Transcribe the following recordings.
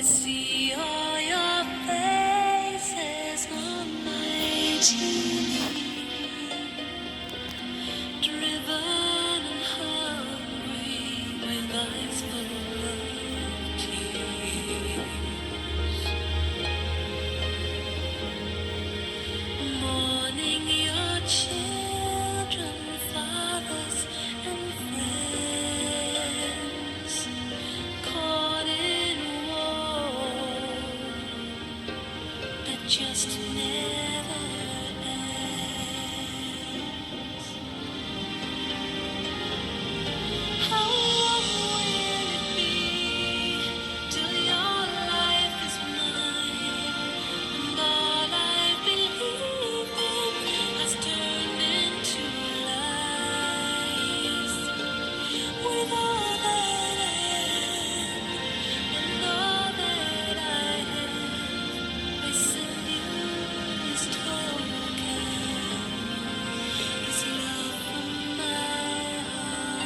see all your faces on my TV, driven and hungry with eyes full of tears, mourning your children, fathers and friends, caught in a war that just never ends. How long will it be till your life is mine, and all I believed in has turned into lies? With all that I am and all that I have, I send you this token, this love from my heart.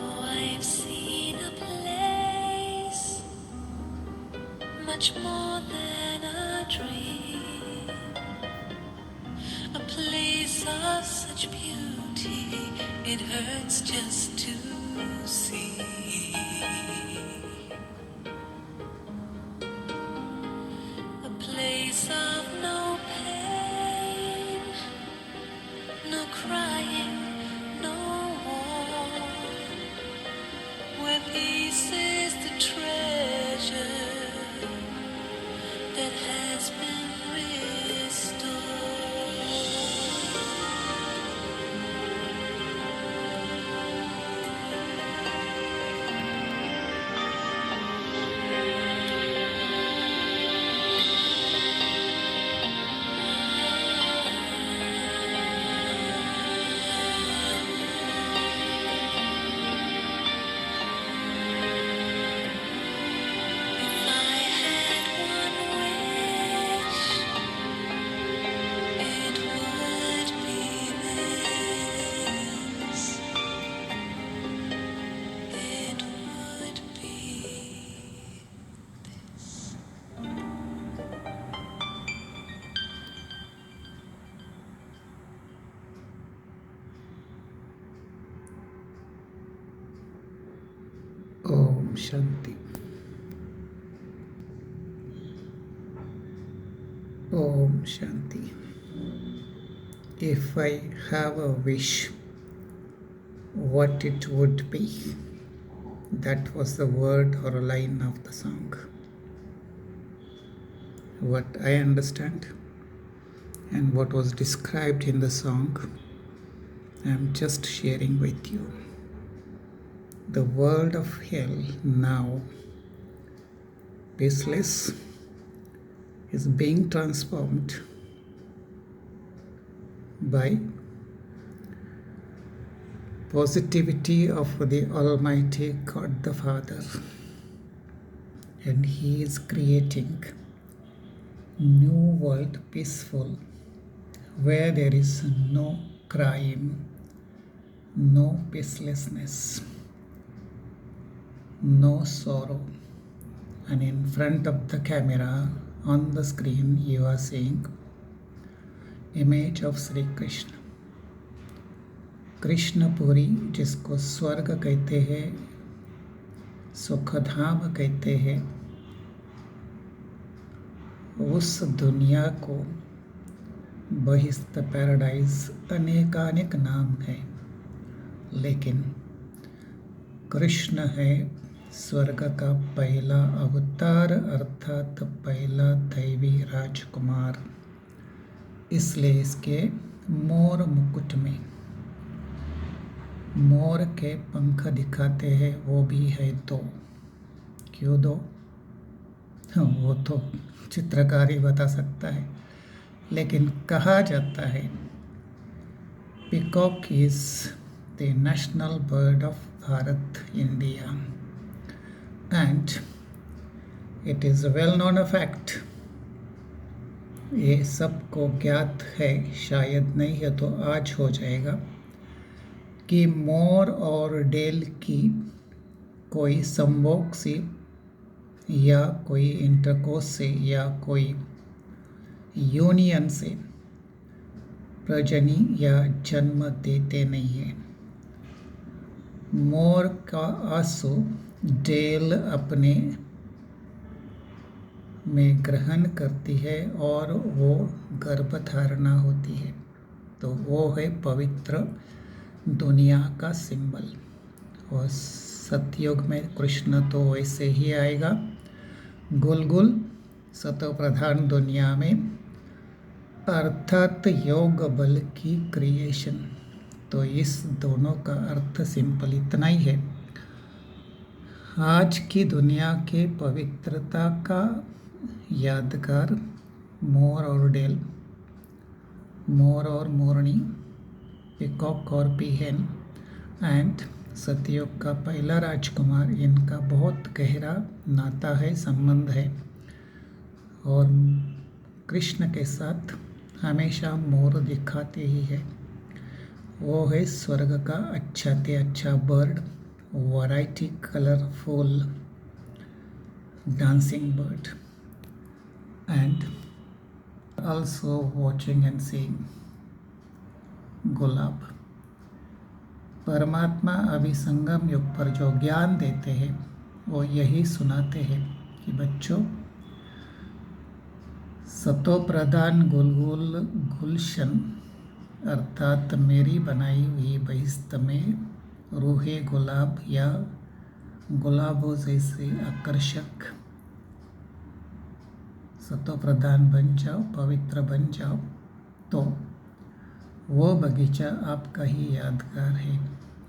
Oh, I've seen a place much more than a dream, a place of such beauty it hurts just to see, a place of no pain, no crying, no war, where peace is the treasure that has been restored. If I had one wish, it would be this. It would be this. Om Shanti. Om Shanti. If I have a wish, what it would be? That was the word or a line of the song. What I understand and what was described in the song, I am just sharing with you. The world of hell now, baseless, is being transformed by positivity of the Almighty God the Father, and He is creating new world peaceful, where there is no crime, no peacelessness, no sorrow. And in front of the camera on the screen you are seeing image of Sri Krishna, Krishnapuri, जिसको स्वर्ग कहते हैं, सुखधाम कहते हैं, उस दुनिया को बहिस्थ paradise अनेकानेक नाम है, लेकिन कृष्ण है स्वर्ग का पहला अवतार, अर्थात पहला दैवी राजकुमार। इसलिए इसके मोर मुकुट में मोर के पंख दिखाते हैं, वो भी है दो। क्यों दो? वो तो चित्रकार ही बता सकता है, लेकिन कहा जाता है peacock is the national bird of Bharat, India, and it is a well known fact ये सबको ज्ञात है, शायद नहीं है तो आज हो जाएगा, कि मोर और डेल की कोई संभोग से या कोई इंटरकोर्स से या कोई यूनियन से प्रजनी या जन्म देते नहीं है। मोर का आंसू डेल अपने में ग्रहण करती है और वो गर्भधारणा होती है। तो वो है पवित्र दुनिया का सिंबल। और सतयुग में कृष्ण तो वैसे ही आएगा, गुलगुल सतो प्रधान दुनिया में, अर्थात योग बल की क्रिएशन। तो इस दोनों का अर्थ सिंपल इतना ही है। आज की दुनिया के पवित्रता का यादगार मोर और डेल, मोर और मोरनी, पिकॉक और पीहन एंड सतयुग का पहला राजकुमार, इनका बहुत गहरा नाता है, संबंध है। और कृष्ण के साथ हमेशा मोर दिखाते ही है। वो है स्वर्ग का अच्छा से अच्छा bird, variety colourful dancing bird and also watching and seeing गुलाब। परमात्मा अभिसंगम युग पर जो ज्ञान देते हैं वो यही सुनाते हैं कि बच्चों, सतो प्रधान गुलगुल गुलशन अर्थात मेरी बनाई हुई बहिश्त में रूहे गुलाब या गुलाबों जैसे आकर्षक सतो प्रधान बन जाओ, पवित्र बन जाओ। तो वो बगीचा आपका ही यादगार है।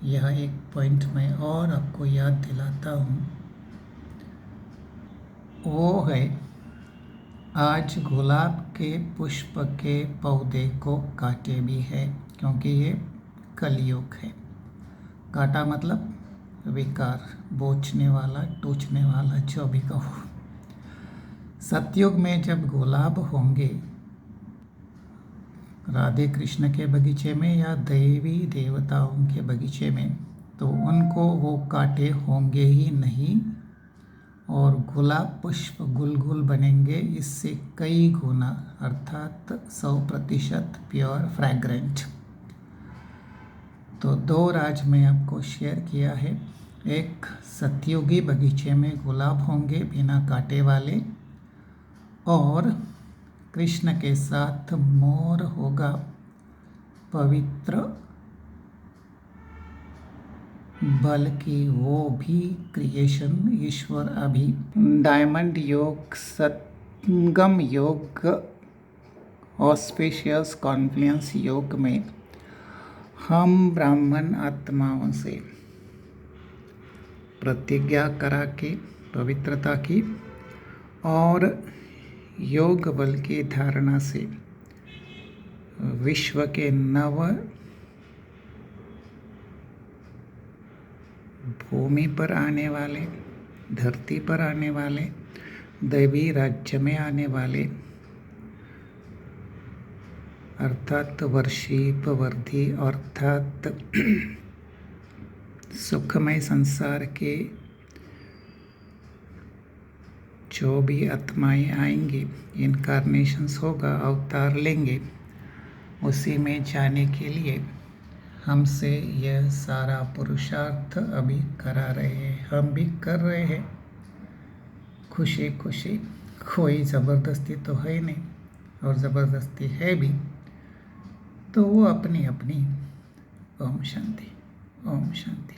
यह एक पॉइंट मैं और आपको याद दिलाता हूँ, वो है आज गुलाब के पुष्प के पौधे को काटे भी है, क्योंकि ये कलयुग है। काटा मतलब विकार, बोचने वाला, टूचने वाला, जो भी कहो। सतयुग में जब गुलाब होंगे राधे कृष्ण के बगीचे में या देवी देवताओं के बगीचे में, तो उनको वो काटे होंगे ही नहीं और गुलाब पुष्प गुलगुल बनेंगे इससे कई गुना, अर्थात 100% प्योर फ्रैग्रेंट। तो दो राज मैं आपको शेयर किया है। एक, सतयुगी बगीचे में गुलाब होंगे बिना कांटे वाले, और कृष्ण के साथ मोर होगा पवित्र, बल्कि वो भी क्रिएशन ईश्वर अभी। डायमंड योग, संगम योग, ऑस्पिशियस कॉन्फ्लुएंस योग में हम ब्राह्मण आत्माओं से प्रतिज्ञा करा के पवित्रता की और योग बल की धारणा से विश्व के नव भूमि पर आने वाले, धरती पर आने वाले, दैवी राज्य में आने वाले, अर्थात वर्षीप वर्धी, अर्थात सुखमय संसार के जो भी आत्माएं आएंगी, इनकारनेशंस होगा, अवतार लेंगे, उसी में जाने के लिए हमसे यह सारा पुरुषार्थ अभी करा रहे हैं। हम भी कर रहे हैं खुशी खुशी, कोई ज़बरदस्ती तो है नहीं, और ज़बरदस्ती है भी तो वो अपनी अपनी। ओम शांति, ओम शांति।